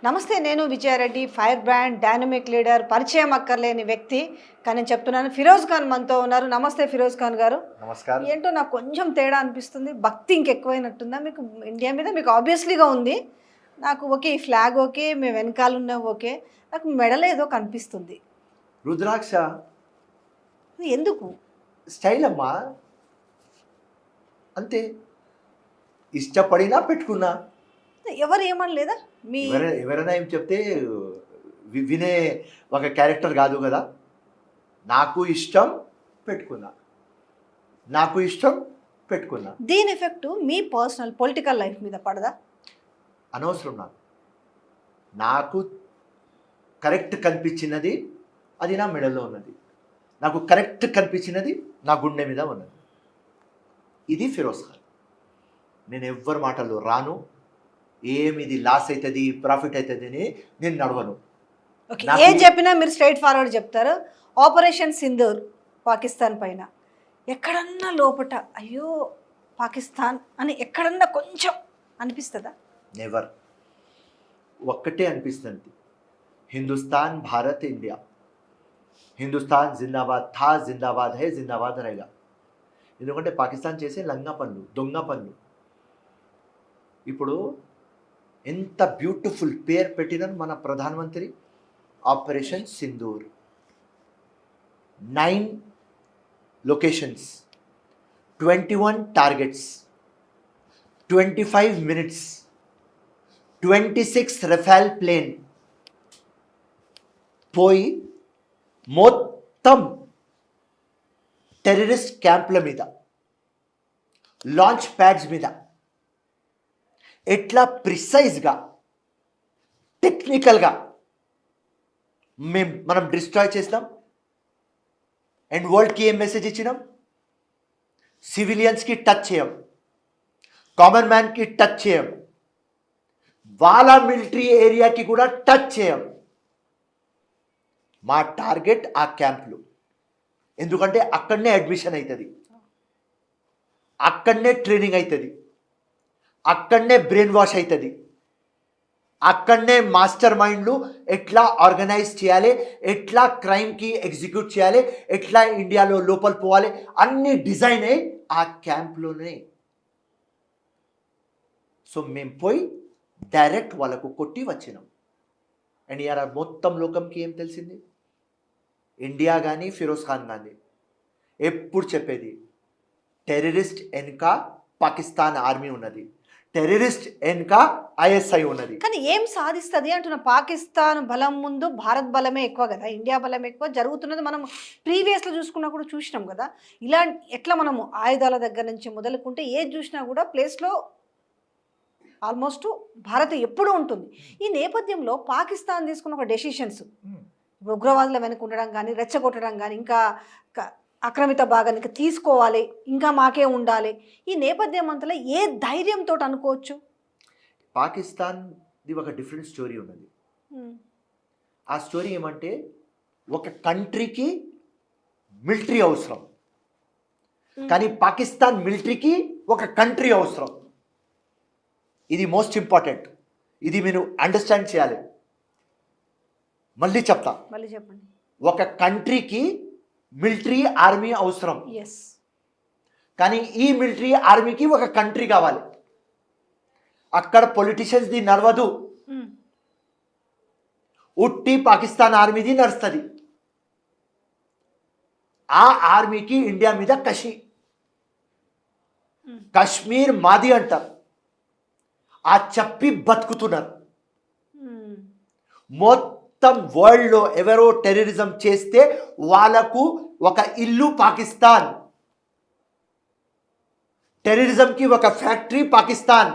నమస్తే, నేను Vijaya Reddy. Fire brand, dynamic leader, పరిచయం అక్కర్లేని వ్యక్తి. కానీ నేను చెప్తున్నాను, ఫిరోజ్ ఖాన్ మనతో ఉన్నారు. నమస్తే ఫిరోజ్ ఖాన్ గారు. నమస్కారం. ఏంటో నాకు కొంచెం తేడా అనిపిస్తుంది. భక్తి ఇంకెక్కువైనట్టుందా మీకు ఇండియా మీద? మీకు ఆబ్వియస్లీగా ఉంది. నాకు ఓకే, ఈ ఫ్లాగ్ ఓకే, మేము వెనకాల ఉన్నాం ఓకే, నాకు మెడలో ఏదో కనిపిస్తుంది. రుద్రాక్ష ఎందుకు? స్టైల్ అమ్మా, అంతే. ఇష్టపడినా పెట్టుకున్నా. ఎవరు ఏమనలేదా? మీ ఎవరైనా ఏం చెప్తే వినే ఒక క్యారెక్టర్ కాదు కదా. నాకు ఇష్టం పెట్టుకున్నా, నాకు ఇష్టం పెట్టుకున్నా. దీని ఎఫెక్ట్ మీ పర్సనల్ పొలిటికల్ లైఫ్ మీద పడదా? అనవసరం. నాకు కరెక్ట్ కనిపించినది అది నా మెడలో ఉన్నది, నాకు కరెక్ట్ కనిపించినది నా గుండె మీద ఉన్నది. ఇది ఫిరోజ్ ఖాన్. నేను ఎవ్వరి మాటల్లో రాను. ఏమిది లాస్ అవుతుంది ప్రాఫిట్ అవుతుంది అని నేను నడవను. ఏం చెప్పినా మీరు స్ట్రైట్ ఫార్వర్డ్ చెప్తారు. ఆపరేషన్ సింధూర్ పాకిస్తాన్ పైన ఎక్కడన్నా లోపట అయ్యో పాకిస్తాన్ అని ఎక్కడన్నా కొంచెం అనిపిస్తుందా? నెవర్. ఒక్కటే అనిపిస్తుంది, హిందుస్థాన్, భారత్, ఇండియా. హిందుస్థాన్ జిందాబాద్ థా, జిందాబాద్ హై, జిందాబాద్ रहेगा. ఎందుకంటే పాకిస్తాన్ చేసే లంగా పనులు, దొంగ పనులు. ఇప్పుడు ఎంత బ్యూటిఫుల్ పేరు పెట్టిన మన ప్రధానమంత్రి, operation Sindoor. 9 locations, 21 targets, 25 minutes, 26 Rafale plane పోయి మొత్తం టెర్రరిస్ట్ క్యాంప్ల మీద, లాంచ్ ప్యాడ్స్ మీద ప్రిసైజ్గా, టెక్నికల్గా మనం డిస్ట్రాయ్ చేసినాం. అండ్ వరల్డ్కి ఏం మెసేజ్ ఇచ్చినాం? సివిలియన్స్కి టచ్ చేయం, కామన్ మ్యాన్కి టచ్ చేయం, వాళ్ళ మిలిటరీ ఏరియాకి కూడా టచ్ చేయం. మా టార్గెట్ ఆ క్యాంప్లు. ఎందుకంటే అక్కడనే అడ్మిషన్ అవుతుంది, అక్కడనే ట్రైనింగ్ అవుతుంది, అక్కడనే బ్రెయిన్ వాష్ అవుతుంది, అక్కడనే మాస్టర్ మైండ్లు ఎట్లా ఆర్గనైజ్ చేయాలి, ఎట్లా క్రైమ్కి ఎగ్జిక్యూట్ చేయాలి, ఎట్లా ఇండియాలో లోపల పోవాలి, అన్ని డిజైన్ అయ్యి ఆ క్యాంప్లోనే. సో మేము పోయి డైరెక్ట్ వాళ్ళకు కొట్టి వచ్చినాం. అండ్ ఇయాల మొత్తం లోకంకి ఏం తెలిసింది? ఇండియా కానీ ఫిరోజ్ ఖాన్ కానీ ఎప్పుడు చెప్పేది, టెర్రరిస్ట్ వెనుక పాకిస్తాన్ ఆర్మీ ఉన్నది, టెర్రరిస్ట్ వెనుక ఐఎస్ఐ ఉన్నది. కానీ ఏం సాధిస్తుంది అంటున్న? పాకిస్తాన్ బలం ముందు భారత్ బలమే ఎక్కువ కదా, ఇండియా బలం ఎక్కువ. జరుగుతున్నది మనం ప్రీవియస్లో చూసుకున్నా కూడా చూసినాం కదా. ఇలా ఎట్లా మనము ఆయుధాల దగ్గర నుంచి మొదలుకుంటే ఏది చూసినా కూడా ప్లేస్లో ఆల్మోస్ట్ భారత్ ఎప్పుడూ ఉంటుంది. ఈ నేపథ్యంలో పాకిస్తాన్ తీసుకున్న ఒక డెసిషన్స్, ఉగ్రవాదుల వెనక ఉండడం కానీ, రెచ్చగొట్టడం కానీ, ఇంకా ఆక్రమిత భాగాన్ని ఇంకా తీసుకోవాలి, ఇంకా మాకే ఉండాలి, ఈ నేపథ్యం అంతలో ఏ ధైర్యంతో అనుకోవచ్చు? పాకిస్తాన్ది ఒక డిఫరెంట్ స్టోరీ ఉన్నది. ఆ స్టోరీ ఏమంటే, ఒక కంట్రీకి మిలిటరీ అవసరం, కానీ పాకిస్తాన్ మిలిటరీకి ఒక కంట్రీ అవసరం. ఇది మోస్ట్ ఇంపార్టెంట్. ఇది మీరు అండర్స్టాండ్ చేయాలి. మళ్ళీ చెప్తా, మళ్ళీ చెప్పండి. ఒక కంట్రీకి మిలిటరీ ఆర్మీ అవసరం, కానీ ఈ మిలిటరీ ఆర్మీకి ఒక కంట్రీ కావాలి. అక్కడ పొలిటీషియన్స్ది నడవదు, ఉట్టి పాకిస్తాన్ ఆర్మీది నడుస్తుంది. ఆ ఆర్మీకి ఇండియా మీద కషి, కాశ్మీర్ మాది అంటారు. ఆ చెప్పి బతుకుతున్నారు. మొత్తం వరల్డ్లో ఎవరో టెర్రరిజం చేస్తే వాళ్ళకు ఒక ఇల్లు పాకిస్తాన్, టెర్రరిజంకి ఒక ఫ్యాక్టరీ పాకిస్తాన్.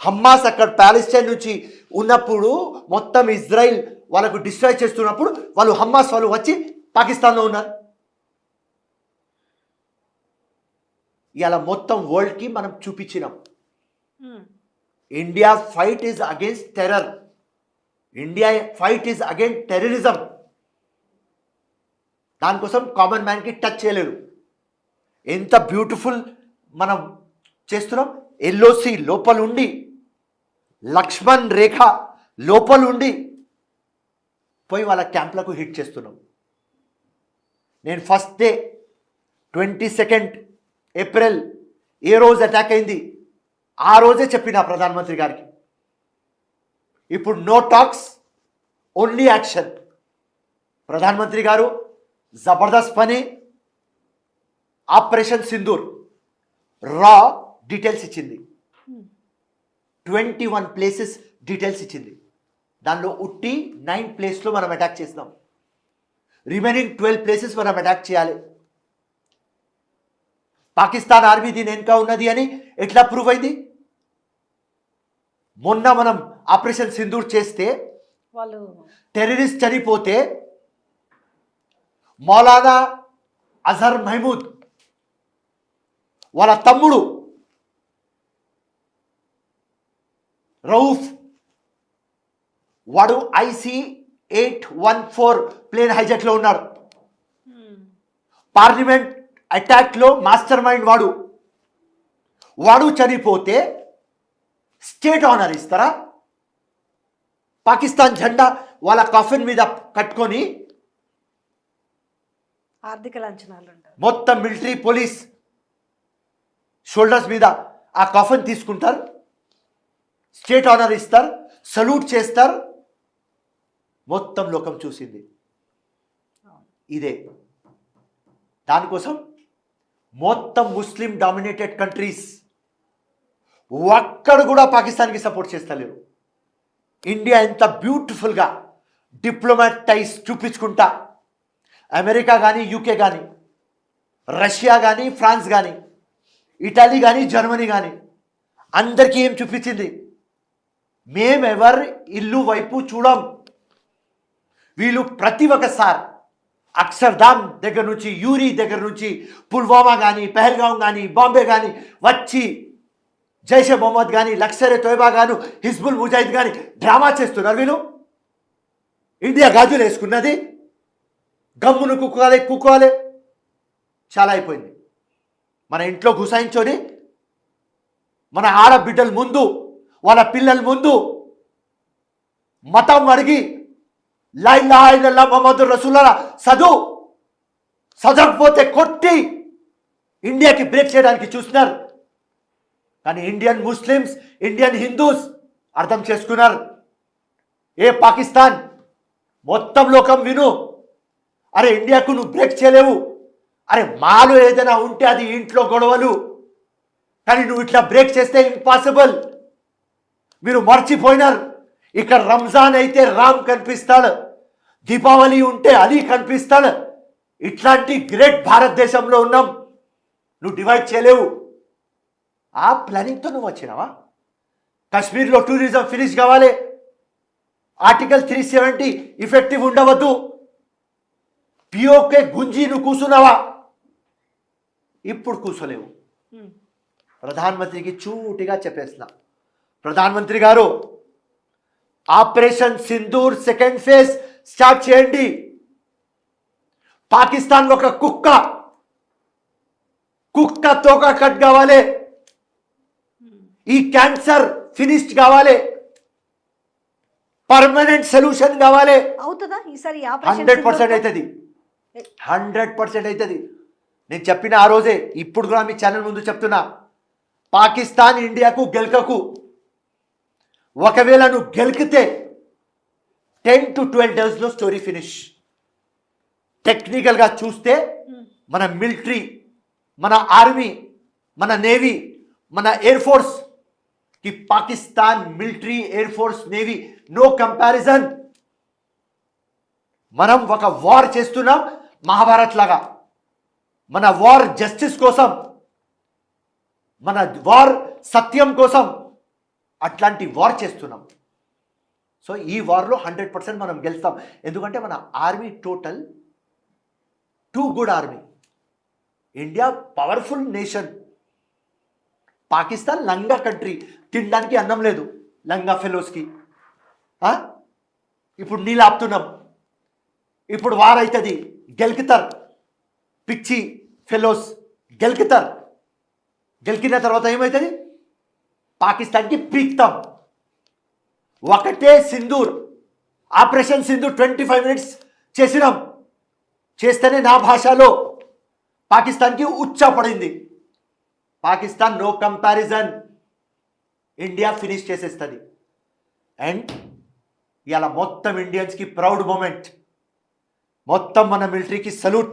హమాస్ అక్కడ ప్యాలెస్టైన్ నుంచి ఉన్నప్పుడు మొత్తం ఇజ్రాయిల్ వాళ్ళకు డిస్ట్రాయ్ చేస్తున్నప్పుడు వాళ్ళు హమాస్ వాళ్ళు వచ్చి పాకిస్తాన్లో ఉన్నారు. ఇలా మొత్తం వరల్డ్కి మనం చూపించినాం, India fight is against terror, India fight is against terrorism. దానికోసం కామన్ మ్యాన్కి టచ్ చేయలేరు. ఎంత బ్యూటిఫుల్ మనం చేస్తున్నాం. ఎల్ఓసి లోపల ఉండి లక్ష్మణ్ రేఖ లోపల ఉండి పోయి వాళ్ళ క్యాంప్లకు హిట్ చేస్తున్నాం. నేను ఫస్ట్ డే 22 ఏప్రిల్ ఏ రోజు అటాక్ అయింది ఆ రోజే చెప్పిన ప్రధానమంత్రి గారికి, ఇప్పుడు నో టాక్స్ ఓన్లీ యాక్షన్. ప్రధానమంత్రి గారు జబర్దస్త్ పని, ఆపరేషన్ సింధూర్ రా డీటెయిల్స్ ఇచ్చింది. 21 ప్లేసెస్ డీటెయిల్స్ ఇచ్చింది. దానిలో ఉట్టి 9 ప్లేస్లో మనం అటాక్ చేసినాం. రిమైనింగ్ 12 ప్లేసెస్ మనం అటాక్ చేయాలి. పాకిస్తాన్ ఆర్మీ దీని వెనుక ఉన్నది అని ఎట్లా ప్రూవ్ అయింది? మొన్న మనం ఆపరేషన్ సింధూర్ చేస్తే వాళ్ళు టెర్రరిస్ట్ చనిపోతే మౌలానా అజహర్ మహమూద్ వాళ్ళ తమ్ముడు రౌఫ్ వాడు IC-814 ప్లేన్ హైజాక్లో ఉన్నాడు. పార్లమెంట్ అటాక్లో మాస్టర్ మైండ్ వాడు చనిపోతే స్టేట్ ఆనర్ ఇస్తారా? పాకిస్తాన్ జెండా వాళ్ళ కాఫిన్ మీద కట్టుకొని ఆర్థిక లాంఛనాలు ఉంటారు. మొత్తం మిలిటరీ పోలీస్ షోల్డర్స్ మీద ఆ కాఫిన్ తీసుకుంటారు, స్టేట్ ఆనర్ ఇస్తారు, సల్యూట్ చేస్తారు. మొత్తం లోకం చూసింది ఇదే. దానికోసం మొత్తం ముస్లిం డామినేటెడ్ కంట్రీస్ ఒక్కడు కూడా పాకిస్తాన్కి సపోర్ట్ చేస్తలేరు. ఇండియా ఎంత బ్యూటిఫుల్గా డిప్లొమాట్ టైస్ చూపించుకుంటా అమెరికా కానీ, యూకే కానీ, రష్యా కానీ, ఫ్రాన్స్ కానీ, ఇటలీ కానీ, జర్మనీ కానీ అందరికీ ఏం చూపించింది? మేమెవరు ఇల్లు వైపు చూడం. వీళ్ళు ప్రతి ఒక్కసారి అక్షర్ధామ్ దగ్గర నుంచి, యూరి దగ్గర నుంచి, పుల్వామా కానీ, పెహల్గాం కానీ, బాంబే కానీ వచ్చి జైషే మొహమ్మద్ కానీ, లష్కర్ తోయబా గాను, హిజ్బుల్ ముజాహిద్ కానీ డ్రామా చేస్తున్నారు. వీళ్ళు ఇండియా గాజులు వేసుకున్నది, గమ్మును కుక్కోవాలి చాలా అయిపోయింది. మన ఇంట్లో గుసాయించోని మన ఆడబిడ్డల ముందు, వాళ్ళ పిల్లల ముందు మతం అడిగి లా ఇలాహా ఇల్లల్లాహ్ ముహమ్మదు రసూలుల్లాహ్ చదవకపోతే కొట్టి ఇండియాకి బ్రేక్ చేయడానికి చూస్తున్నారు. కానీ ఇండియన్ ముస్లిమ్స్, ఇండియన్ హిందూస్ అర్థం చేసుకున్నారు. ఏ పాకిస్తాన్ మొత్తం లోకం విను, అరే ఇండియాకు నువ్వు బ్రేక్ చేయలేవు. అరే మాలో ఏదైనా ఉంటే అది ఇంట్లో గొడవలు, కానీ నువ్వు ఇట్లా బ్రేక్ చేస్తే ఇంపాసిబుల్. మీరు మర్చిపోయినారు, ఇక్కడ రంజాన్ అయితే రామ్ కనిపిస్తాడు, దీపావళి ఉంటే అలీ కనిపిస్తాడు. ఇట్లాంటి గ్రేట్ భారతదేశంలో ఉన్నాం, నువ్వు డివైడ్ చేయలేవు. ఆ ప్లానింగ్తో నువ్వు వచ్చినావా? కాశ్మీర్లో టూరిజం ఫినిష్ కావాలి, ఆర్టికల్ 370 ఇఫెక్టివ్ ఉండవద్దు, పిఓకే గుంజి నువ్వు కూర్చున్నావా? ఇప్పుడు కూర్చోలేవు. ప్రధానమంత్రికి చూటిగా చెప్పేస్తున్నా, ప్రధానమంత్రి గారు operation Sindoor second phase start చేయండి. పాకిస్తాన్ ఒక కుక్క తోక కట్ కావాలి, ఈ క్యాన్సర్ ఫినిష్డ్ కావాలి, పర్మనెంట్ సొల్యూషన్ కావాలి. అవుతుందా ఈసారి 100% అవుతుంది, 100% అవుతుంది. నేను చెప్పిన ఆ రోజే, ఇప్పుడు కూడా మీ ఛానల్ ముందు చెప్తున్నా, పాకిస్తాన్ ఇండియాకు గెలకకు. ఒకవేళ నువ్వు గెలికితే 10 to 12 డేస్లో స్టోరీ ఫినిష్. టెక్నికల్గా చూస్తే మన మిలిటరీ, మన ఆర్మీ, మన నేవీ, మన ఎయిర్ ఫోర్స్ కి Pakistan military, air force, navy no comparison. మనం ఒక వార్ చేస్తున్నాం మహాభారత్ లాగా. మన వార్ జస్టిస్ కోసం, మన వార్ సత్యం కోసం, అట్లాంటి వార్ చేస్తున్నాం. సో ఈ వార్లో 100% మనం గెలుస్తాం. ఎందుకంటే మన army total too good army. India powerful nation, Pakistan లంగా కంట్రీ, తినడానికి అన్నం లేదు లంగా ఫెలోస్కి. ఇప్పుడు నీళ్ళు ఆపుతున్నాం, ఇప్పుడు వార్ అవుతుంది, గెలుకుతారు పిచ్చి ఫెలోస్, గెలికిన తర్వాత ఏమవుతుంది? పాకిస్తాన్కి పీక్తాం. ఒకటే సింధూర్, ఆపరేషన్ సింధూర్ 25 మినిట్స్ చేసినాం. చేస్తేనే నా భాషలో పాకిస్తాన్కి ఉచ్చ పడింది. Pakistan no comparison, India finish చేసేస్తుంది. అండ్ ఇలా మొత్తం ఇండియన్స్కి ప్రౌడ్ మూమెంట్, మొత్తం మన మిలిటరీకి సల్యూట్.